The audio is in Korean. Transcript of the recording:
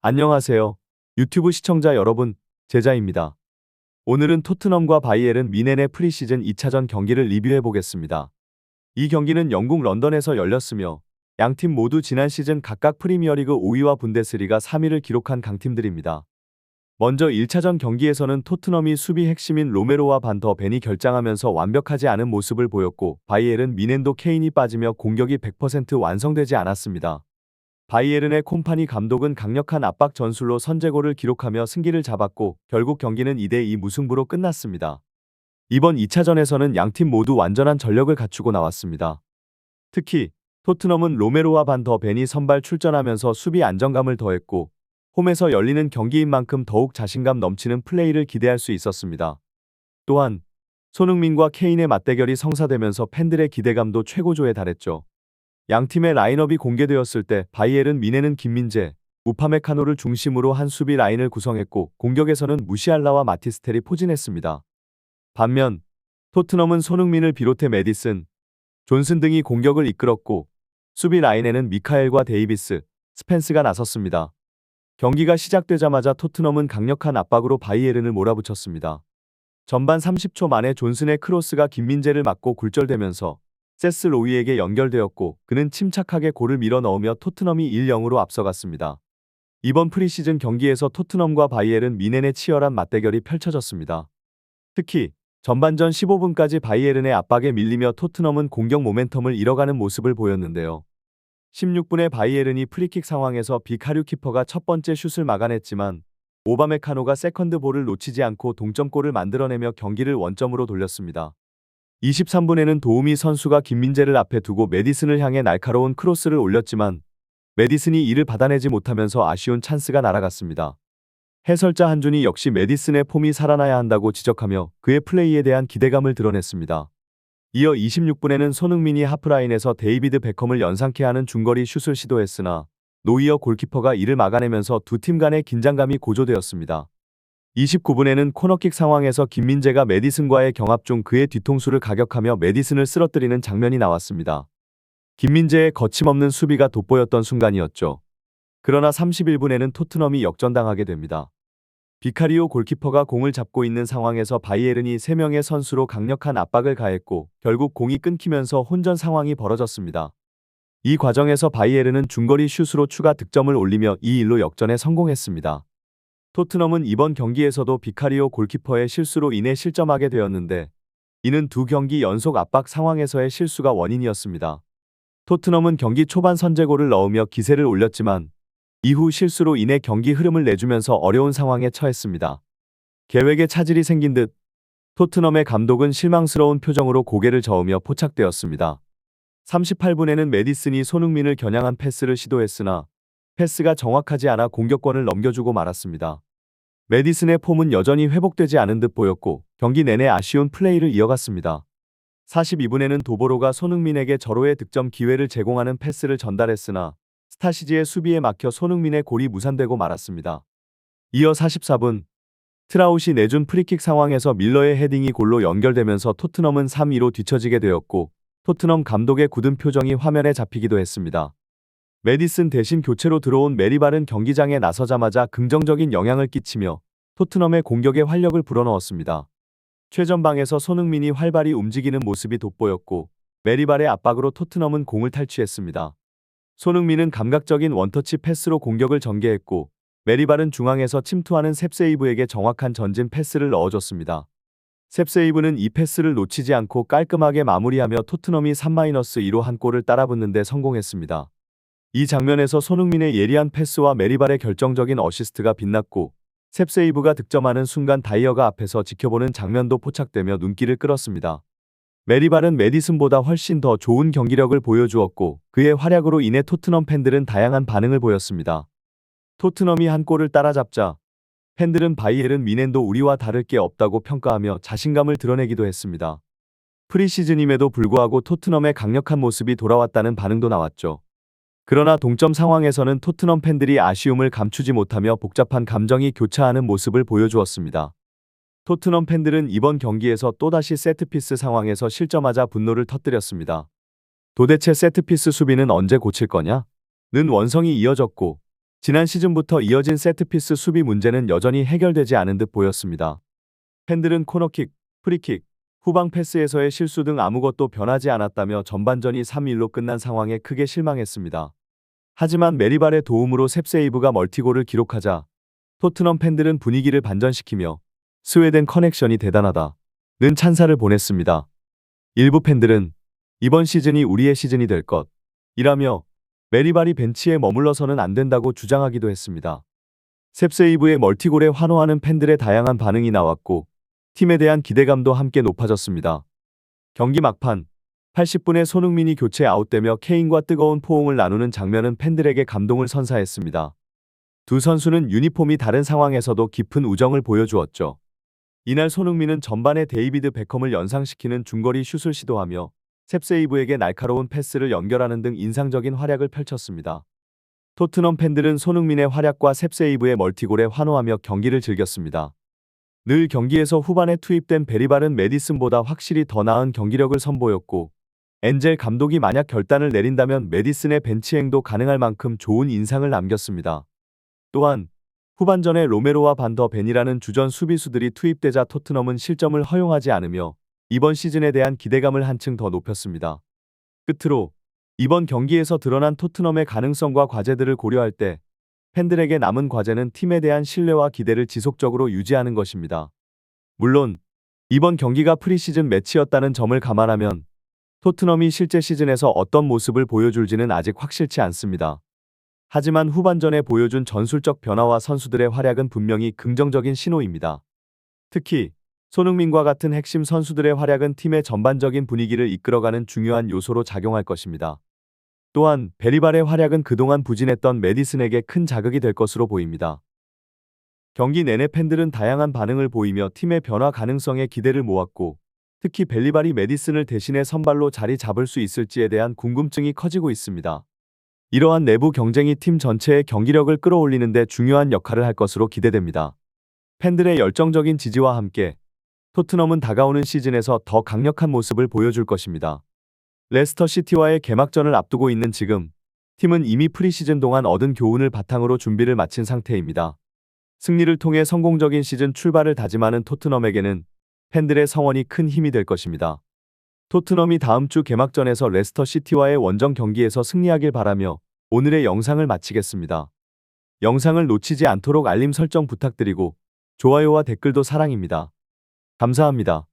안녕하세요. 유튜브 시청자 여러분, 제자입니다. 오늘은 토트넘과 바이에른 뮌헨의 프리시즌 2차전 경기를 리뷰해 보겠습니다. 이 경기는 영국 런던에서 열렸으며 양팀 모두 지난 시즌 각각 프리미어리그 5위와 분데스리가 3위를 기록한 강팀들입니다. 먼저 1차전 경기에서는 토트넘이 수비 핵심인 로메로와 반더 벤이 결장하면서 완벽하지 않은 모습을 보였고 바이에른 뮌헨도 케인이 빠지며 공격이 100% 완성되지 않았습니다. 바이에른의 콤파니 감독은 강력한 압박 전술로 선제골을 기록하며 승기를 잡았고 결국 경기는 2대2 무승부로 끝났습니다. 이번 2차전에서는 양팀 모두 완전한 전력을 갖추고 나왔습니다. 특히 토트넘은 로메로와 반더 벤이 선발 출전하면서 수비 안정감을 더했고 홈에서 열리는 경기인 만큼 더욱 자신감 넘치는 플레이를 기대할 수 있었습니다. 또한 손흥민과 케인의 맞대결이 성사되면서 팬들의 기대감도 최고조에 달했죠. 양팀의 라인업이 공개되었을 때 바이에른 뮌헨은 김민재, 우파메카노를 중심으로 한 수비 라인을 구성했고 공격에서는 무시알라와 마티스텔이 포진했습니다. 반면 토트넘은 손흥민을 비롯해 메디슨, 존슨 등이 공격을 이끌었고 수비 라인에는 미카엘과 데이비스, 스펜스가 나섰습니다. 경기가 시작되자마자 토트넘은 강력한 압박으로 바이에른을 몰아붙였습니다. 전반 30초 만에 존슨의 크로스가 김민재를 맞고 굴절되면서 세스 로이에게 연결되었고 그는 침착하게 골을 밀어 넣으며 토트넘이 1-0으로 앞서갔습니다. 이번 프리시즌 경기에서 토트넘과 바이에른 뮌헨의 치열한 맞대결이 펼쳐졌습니다. 특히 전반전 15분까지 바이에른의 압박에 밀리며 토트넘은 공격 모멘텀을 잃어가는 모습을 보였는데요. 16분에 바이에른이 프리킥 상황에서 비카류 키퍼가 첫 번째 슛을 막아냈지만 오바메카노가 세컨드 볼을 놓치지 않고 동점골을 만들어내며 경기를 원점으로 돌렸습니다. 23분에는 도우미 선수가 김민재를 앞에 두고 메디슨을 향해 날카로운 크로스를 올렸지만 메디슨이 이를 받아내지 못하면서 아쉬운 찬스가 날아갔습니다. 해설자 한준이 역시 메디슨의 폼이 살아나야 한다고 지적하며 그의 플레이에 대한 기대감을 드러냈습니다. 이어 26분에는 손흥민이 하프라인에서 데이비드 베컴을 연상케 하는 중거리 슛을 시도했으나 노이어 골키퍼가 이를 막아내면서 두 팀 간의 긴장감이 고조되었습니다. 29분에는 코너킥 상황에서 김민재가 메디슨과의 경합 중 그의 뒤통수를 가격하며 메디슨을 쓰러뜨리는 장면이 나왔습니다. 김민재의 거침없는 수비가 돋보였던 순간이었죠. 그러나 31분에는 토트넘이 역전당하게 됩니다. 비카리오 골키퍼가 공을 잡고 있는 상황에서 바이에른이 3명의 선수로 강력한 압박을 가했고 결국 공이 끊기면서 혼전 상황이 벌어졌습니다. 이 과정에서 바이에른은 중거리 슛으로 추가 득점을 올리며 2-1로 역전에 성공했습니다. 토트넘은 이번 경기에서도 비카리오 골키퍼의 실수로 인해 실점하게 되었는데 이는 두 경기 연속 압박 상황에서의 실수가 원인이었습니다. 토트넘은 경기 초반 선제골을 넣으며 기세를 올렸지만 이후 실수로 인해 경기 흐름을 내주면서 어려운 상황에 처했습니다. 계획에 차질이 생긴 듯 토트넘의 감독은 실망스러운 표정으로 고개를 저으며 포착되었습니다. 38분에는 메디슨이 손흥민을 겨냥한 패스를 시도했으나 패스가 정확하지 않아 공격권을 넘겨주고 말았습니다. 메디슨의 폼은 여전히 회복되지 않은 듯 보였고 경기 내내 아쉬운 플레이를 이어갔습니다. 42분에는 도보로가 손흥민에게 절호의 득점 기회를 제공하는 패스를 전달했으나 스타시지의 수비에 막혀 손흥민의 골이 무산되고 말았습니다. 이어 44분 트라웃이 내준 프리킥 상황에서 밀러의 헤딩이 골로 연결되면서 토트넘은 3-2로 뒤처지게 되었고 토트넘 감독의 굳은 표정이 화면에 잡히기도 했습니다. 메디슨 대신 교체로 들어온 메리발은 경기장에 나서자마자 긍정적인 영향을 끼치며 토트넘의 공격에 활력을 불어넣었습니다. 최전방에서 손흥민이 활발히 움직이는 모습이 돋보였고 메리발의 압박으로 토트넘은 공을 탈취했습니다. 손흥민은 감각적인 원터치 패스로 공격을 전개했고 메리발은 중앙에서 침투하는 셉세이브에게 정확한 전진 패스를 넣어줬습니다. 셉세이브는 이 패스를 놓치지 않고 깔끔하게 마무리하며 토트넘이 3-2로 한 골을 따라붙는 데 성공했습니다. 이 장면에서 손흥민의 예리한 패스와 메리발의 결정적인 어시스트가 빛났고 셉세이브가 득점하는 순간 다이어가 앞에서 지켜보는 장면도 포착되며 눈길을 끌었습니다. 메리발은 메디슨보다 훨씬 더 좋은 경기력을 보여주었고 그의 활약으로 인해 토트넘 팬들은 다양한 반응을 보였습니다. 토트넘이 한 골을 따라잡자 팬들은 바이에른 뮌헨도 우리와 다를 게 없다고 평가하며 자신감을 드러내기도 했습니다. 프리시즌임에도 불구하고 토트넘의 강력한 모습이 돌아왔다는 반응도 나왔죠. 그러나 동점 상황에서는 토트넘 팬들이 아쉬움을 감추지 못하며 복잡한 감정이 교차하는 모습을 보여주었습니다. 토트넘 팬들은 이번 경기에서 또다시 세트피스 상황에서 실점하자 분노를 터뜨렸습니다. 도대체 세트피스 수비는 언제 고칠 거냐? 는 원성이 이어졌고 지난 시즌부터 이어진 세트피스 수비 문제는 여전히 해결되지 않은 듯 보였습니다. 팬들은 코너킥, 프리킥, 후방 패스에서의 실수 등 아무것도 변하지 않았다며 전반전이 3-1로 끝난 상황에 크게 실망했습니다. 하지만 메리발의 도움으로 셉세이브가 멀티골을 기록하자 토트넘 팬들은 분위기를 반전시키며 스웨덴 커넥션이 대단하다 는 찬사를 보냈습니다. 일부 팬들은 이번 시즌이 우리의 시즌이 될 것 이라며 메리발이 벤치에 머물러서는 안 된다고 주장하기도 했습니다. 셉세이브의 멀티골에 환호하는 팬들의 다양한 반응이 나왔고 팀에 대한 기대감도 함께 높아졌습니다. 경기 막판 80분에 손흥민이 교체 아웃되며 케인과 뜨거운 포옹을 나누는 장면은 팬들에게 감동을 선사했습니다. 두 선수는 유니폼이 다른 상황에서도 깊은 우정을 보여주었죠. 이날 손흥민은 전반에 데이비드 베컴을 연상시키는 중거리 슛을 시도하며 셉세이브에게 날카로운 패스를 연결하는 등 인상적인 활약을 펼쳤습니다. 토트넘 팬들은 손흥민의 활약과 셉세이브의 멀티골에 환호하며 경기를 즐겼습니다. 늘 경기에서 후반에 투입된 베리발은 메디슨보다 확실히 더 나은 경기력을 선보였고 엔젤 감독이 만약 결단을 내린다면 메디슨의 벤치행도 가능할 만큼 좋은 인상을 남겼습니다. 또한 후반전에 로메로와 반더 벤이라는 주전 수비수들이 투입되자 토트넘은 실점을 허용하지 않으며 이번 시즌에 대한 기대감을 한층 더 높였습니다. 끝으로 이번 경기에서 드러난 토트넘의 가능성과 과제들을 고려할 때 팬들에게 남은 과제는 팀에 대한 신뢰와 기대를 지속적으로 유지하는 것입니다. 물론 이번 경기가 프리시즌 매치였다는 점을 감안하면 토트넘이 실제 시즌에서 어떤 모습을 보여줄지는 아직 확실치 않습니다. 하지만 후반전에 보여준 전술적 변화와 선수들의 활약은 분명히 긍정적인 신호입니다. 특히 손흥민과 같은 핵심 선수들의 활약은 팀의 전반적인 분위기를 이끌어가는 중요한 요소로 작용할 것입니다. 또한 베리발의 활약은 그동안 부진했던 메디슨에게 큰 자극이 될 것으로 보입니다. 경기 내내 팬들은 다양한 반응을 보이며 팀의 변화 가능성에 기대를 모았고 특히 베리발이 메디슨을 대신해 선발로 자리 잡을 수 있을지에 대한 궁금증이 커지고 있습니다. 이러한 내부 경쟁이 팀 전체의 경기력을 끌어올리는 데 중요한 역할을 할 것으로 기대됩니다. 팬들의 열정적인 지지와 함께 토트넘은 다가오는 시즌에서 더 강력한 모습을 보여줄 것입니다. 레스터 시티와의 개막전을 앞두고 있는 지금 팀은 이미 프리시즌 동안 얻은 교훈을 바탕으로 준비를 마친 상태입니다. 승리를 통해 성공적인 시즌 출발을 다짐하는 토트넘에게는 팬들의 성원이 큰 힘이 될 것입니다. 토트넘이 다음 주 개막전에서 레스터 시티와의 원정 경기에서 승리하길 바라며 오늘의 영상을 마치겠습니다. 영상을 놓치지 않도록 알림 설정 부탁드리고 좋아요와 댓글도 사랑입니다. 감사합니다.